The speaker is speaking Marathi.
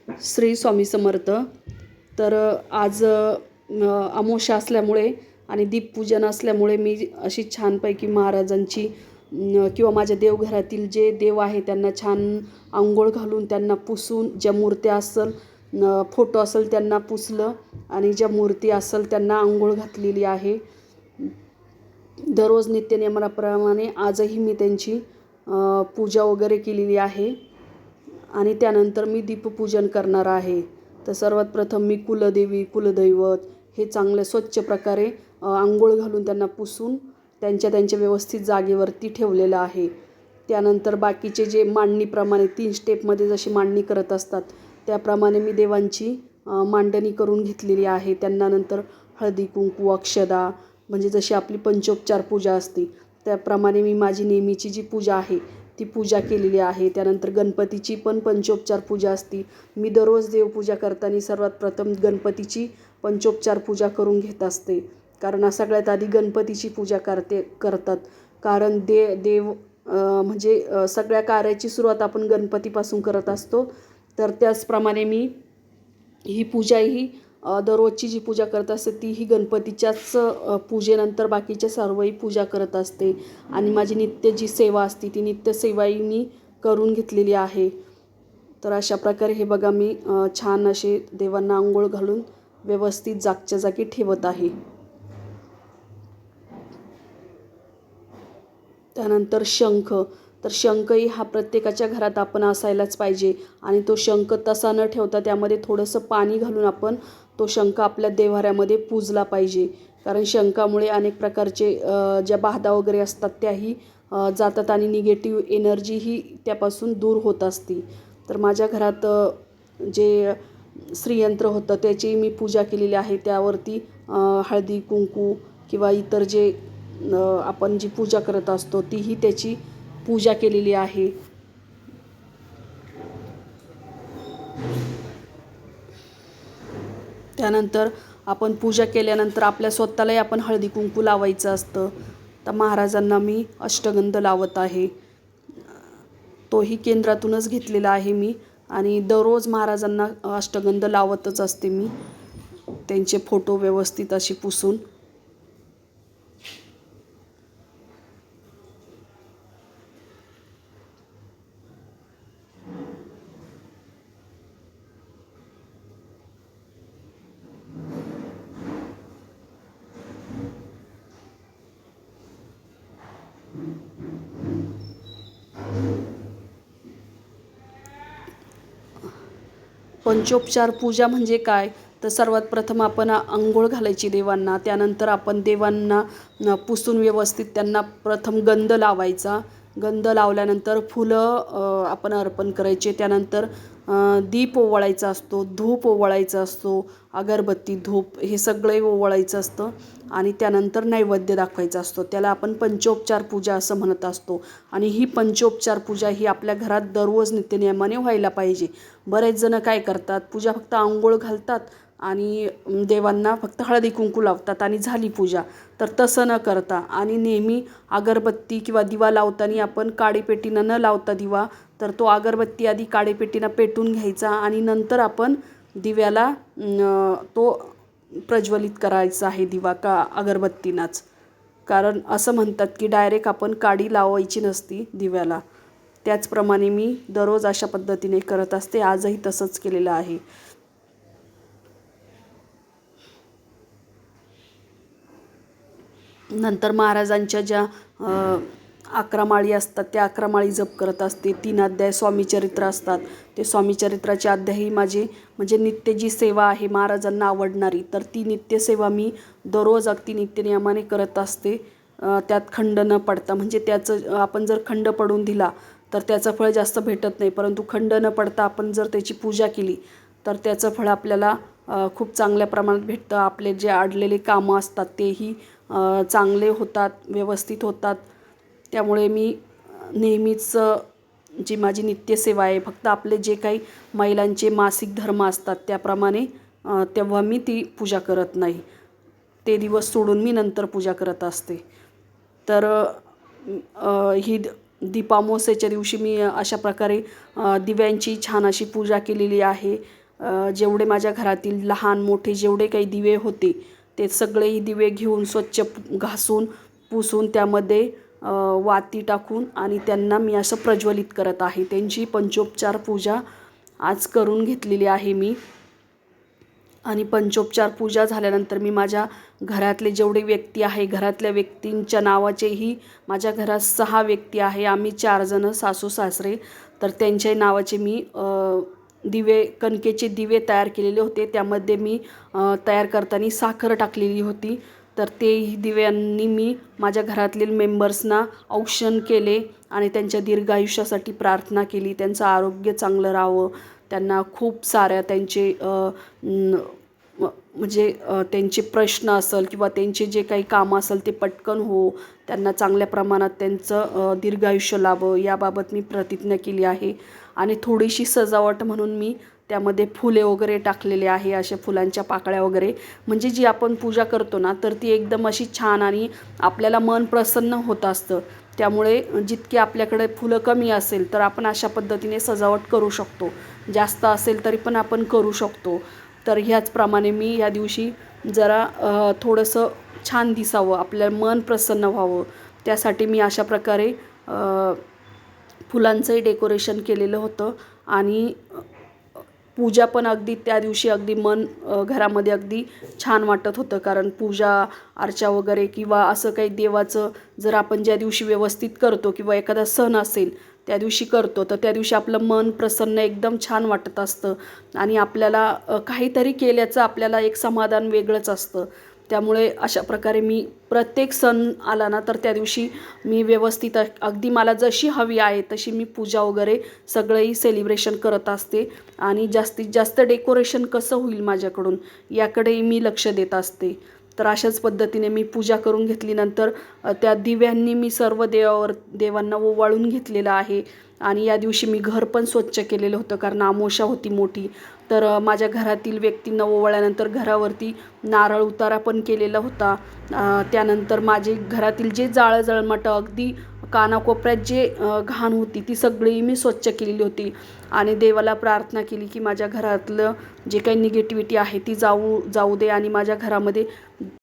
श्री स्वामी समर्थ. तर आज अमावास्या असल्यामुळे आणि दीपपूजन असल्यामुळे मी अशी छानपैकी महाराजांची किंवा माझ्या देवघरातील जे देव आहे त्यांना छान अंघोळ घालून त्यांना पुसून, ज्या मूर्त्या असेल फोटो असेल त्यांना पुसलं आणि ज्या मूर्ती असेल त्यांना अंघोळ घातलेली आहे. दररोज नित्यनियमाप्रमाणे आजही मी त्यांची पूजा वगैरे केलेली आहे आणि त्यानंतर मी दीपपूजन करणार आहे. तर सर्वात प्रथम मी कुलदेवी, कुलदैवत हे चांगले स्वच्छ प्रकारे अंघोळ घालून त्यांना पुसून त्यांच्या व्यवस्थित जागेवरती ठेवलेलं आहे. त्यानंतर बाकीचे जे मांडणीप्रमाणे 3 स्टेपमध्ये जशी मांडणी करत असतात त्याप्रमाणे मी देवांची मांडणी करून घेतलेली आहे. त्यांना नंतर हळदी कुंकू, अक्षदा म्हणजे जशी आपली पंचोपचार पूजा असते त्याप्रमाणे मी माझी नेहमीची जी पूजा आहे ती पूजा केलेली आहे. त्यानंतर गणपतीची पण पंचोपचार पूजा असते. मी दररोज देवपूजा करताना सर्वात प्रथम गणपतीची पंचोपचार पूजा करून घेत असते, कारण सगळ्यात आधी गणपतीची पूजा करतात. कारण देव म्हणजे सगळ्या कार्याची सुरुवात आपण गणपतीपासून करत असतो. तर त्याचप्रमाणे मी ही पूजाही दररोजची जी पूजा करत असते ती ही गणपतीच्याच पूजेनंतर बाकीच्या सर्वही पूजा करत असते. आणि माझी नित्य जी सेवा असते ती नित्यसेवाही मी करून घेतलेली आहे. तर अशा प्रकारे हे बघा मी छान असे देवांना अंघोळ घालून व्यवस्थित जागच्या जागी ठेवत आहे. त्यानंतर शंख. तर शंखही हा प्रत्येकाच्या घरात आपण असायलाच पाहिजे आणि तो शंख तसा न ठेवता त्यामध्ये थोडंसं पाणी घालून आपण तो शंख आपल्या देव्हाऱ्यामध्ये पूजला पाहिजे. कारण शंखामुळे अनेक प्रकारचे ज्या बाधा वगैरे असतात त्याही जातात आणि निगेटिव्ह एनर्जीही त्यापासून दूर होत असते. तर माझ्या घरात जे श्रीयंत्र होतं त्याची मी पूजा केलेली आहे. त्यावरती हळदी कुंकू किंवा इतर जे आपण जी पूजा करत असतो तीही त्याची पूजा केलेली आहे. त्यानंतर आपण पूजा केल्यानंतर आपल्या स्वतःलाही आपण हळदी कुंकू लावायचं असतं. तर महाराजांना मी अष्टगंध लावत आहे. तोही केंद्रातूनच घेतलेला आहे मी आणि दररोज महाराजांना अष्टगंध लावतच असते मी, त्यांचे फोटो व्यवस्थित अशी पुसून. पंचोपचार पूजा म्हणजे काय, तर सर्वात प्रथम आपण अंघोळ घालायची देवांना. त्यानंतर आपण देवांना पुसून व्यवस्थित त्यांना प्रथम गंध लावायचा. गंध लावल्यानंतर फुलं आपण अर्पण करायचे. त्यानंतर दीप ओवाळायचा असतो, धूप ओवाळायचा असतो, अगरबत्ती, धूप हे सगळे ओवाळायचं असतं आणि त्यानंतर नैवेद्य दाखवायचा असतो. त्याला आपण पंचोपचार पूजा असं म्हणत असतो. आणि ही पंचोपचार पूजा ही आपल्या घरात दररोज नित्यनियमाने व्हायला पाहिजे. बरेच जण काय करतात, पूजा फक्त अंघोळ घालतात आणि देवांना फक्त हळदी कुंकू लावतात आणि झाली पूजा. तर तसं न करता आणि नेहमी अगरबत्ती किंवा दिवा लावताना आपण काडीपेटीनं न लावता दिवा, तर तो अगरबत्ती आधी काडीपेटीनं पेटून घ्यायचा आणि नंतर आपण दिव्याला तो प्रज्वलित करायचा आहे दिवा का अगरबत्तीनाच. कारण असं म्हणतात की डायरेक्ट आपण काडी लावायची नसती दिव्याला. त्याचप्रमाणे मी दररोज अशा पद्धतीने करत असते. आजही तसंच केलेलं आहे. नंतर महाराजांच्या ज्या 11 माळी असतात त्या 11 माळी जप करत असते. 3 अध्याय स्वामीचरित्र असतात. ते स्वामीचरित्राचे अध्यायही माझे म्हणजे नित्य जी सेवा आहे महाराजांना आवडणारी, तर ती नित्यसेवा मी दररोज अगदी नित्यनियमाने करत असते. त्यात खंड न पडता, म्हणजे त्याचं आपण जर खंड पडून दिला तर त्याचं फळ जास्त भेटत नाही, परंतु खंड न पडता आपण जर त्याची पूजा केली तर त्याचं फळ आपल्याला खूप चांगल्या प्रमाणात भेटतं. आपले जे अडलेले कामं असतात तेही चांगले होतात, व्यवस्थित होतात. त्यामुळे मी नेहमीच जी माझी नित्यसेवा आहे, फक्त आपले जे काही महिलांचे मासिक धर्म असतात त्याप्रमाणे तेव्हा मी ती पूजा करत नाही. ते दिवस सोडून मी नंतर पूजा करत असते. तर ही दीपामावास्येच्या दिवशी मी अशा प्रकारे दिव्यांची छान अशी पूजा केलेली आहे. जेवढे माझ्या घरातील लहान मोठे जेवढे काही दिवे होते ते सगळेही दिवे घेऊन स्वच्छ घासून पुसून त्यामध्ये वाती टाकून आणि त्यांना मी असं प्रज्वलित करत आहे. त्यांची पंचोपचार पूजा आज करून घेतलेली आहे मी. आणि पंचोपचार पूजा झाल्यानंतर मी माझ्या घरातले जेवढे व्यक्ती आहे घरातल्या व्यक्तींच्या नावाचेही माझ्या घरात 6 व्यक्ती आहे. आम्ही 4 जण सासू सासरे, तर त्यांच्या नावाचे मी दिवे कणकेचे दिवे तयार केलेले होते. त्यामध्ये मी तयार करताना साखर टाकलेली होती. तर ते दिव्यांनी मी माझ्या घरातील मेंबर्सना औक्षण केले आणि त्यांच्या दीर्घ आयुष्यासाठी प्रार्थना केली. त्यांचं आरोग्य चांगलं राहावं, त्यांना खूप साऱ्या त्यांचे म्हणजे त्यांचे प्रश्न असेल किंवा त्यांचे जे काही कामं असेल ते पटकन हो, त्यांना चांगल्या प्रमाणात त्यांचं दीर्घ आयुष्य लाभो याबाबत मी प्रतिज्ञा केली आहे. आणि थोडीशी सजावट म्हणून मी त्यामध्ये फुले वगैरे टाकलेले आहे. अशा फुलांच्या पाकळ्या वगैरे, म्हणजे जी आपण पूजा करतो ना तर ती एकदम अशी छान आणि आपल्याला मन प्रसन्न होत असतं. त्यामुळे जितकी आपल्याकडे फुलं कमी असेल तर आपण अशा पद्धतीने सजावट करू शकतो. जास्त असेल तरी पण आपण करू शकतो. तर ह्याचप्रमाणे मी या दिवशी जरा थोडंसं छान दिसावं, आपलं मन प्रसन्न व्हावं, त्यासाठी मी अशा प्रकारे फुलांचंही डेकोरेशन केलेलं होतं. आणि पूजा पण अगदी त्या दिवशी अगदी मन घरामध्ये अगदी छान वाटत होतं. कारण पूजा अर्चा वगैरे किंवा असं काही देवाचं जर आपण ज्या दिवशी व्यवस्थित करतो किंवा एखादा सण असेल त्या दिवशी करतो तर त्या दिवशी आपलं मन प्रसन्न एकदम छान वाटत असतं आणि आपल्याला काहीतरी केल्याचं आपल्याला एक समाधान वेगळंच असतं. त्यामुळे अशा प्रकारे मी प्रत्येक सण आला ना तर त्या दिवशी मी व्यवस्थित अगदी मला जशी हवी आहे तशी मी पूजा वगैरे सगळंही सेलिब्रेशन करत असते. आणि जास्तीत जास्त डेकोरेशन कसं होईल माझ्याकडून याकडेही मी लक्ष देत असते. तर अशाच पद्धतीने मी पूजा करून घेतल्यानंतर त्या दिव्यांनी मी सर्व देवांना ओवाळून घेतलेलं आहे. आणि या दिवशी मी घर पण स्वच्छ केलेलं होतं कारण अमावास्या होती मोठी. तर माझ्या घरातील व्यक्तींना ओवाळल्यानंतर घरावरती नारळ उतारा पण केलेला होता. त्यानंतर माझे घरातील जे जाळं जळमाटं अगदी कानाकोपऱ्यात जे घाण होती ती सगळी मी स्वच्छ केलेली होती. आणि देवाला प्रार्थना केली की माझ्या घरातलं जे काही निगेटिव्हिटी आहे ती जाऊ दे आणि माझ्या घरामध्ये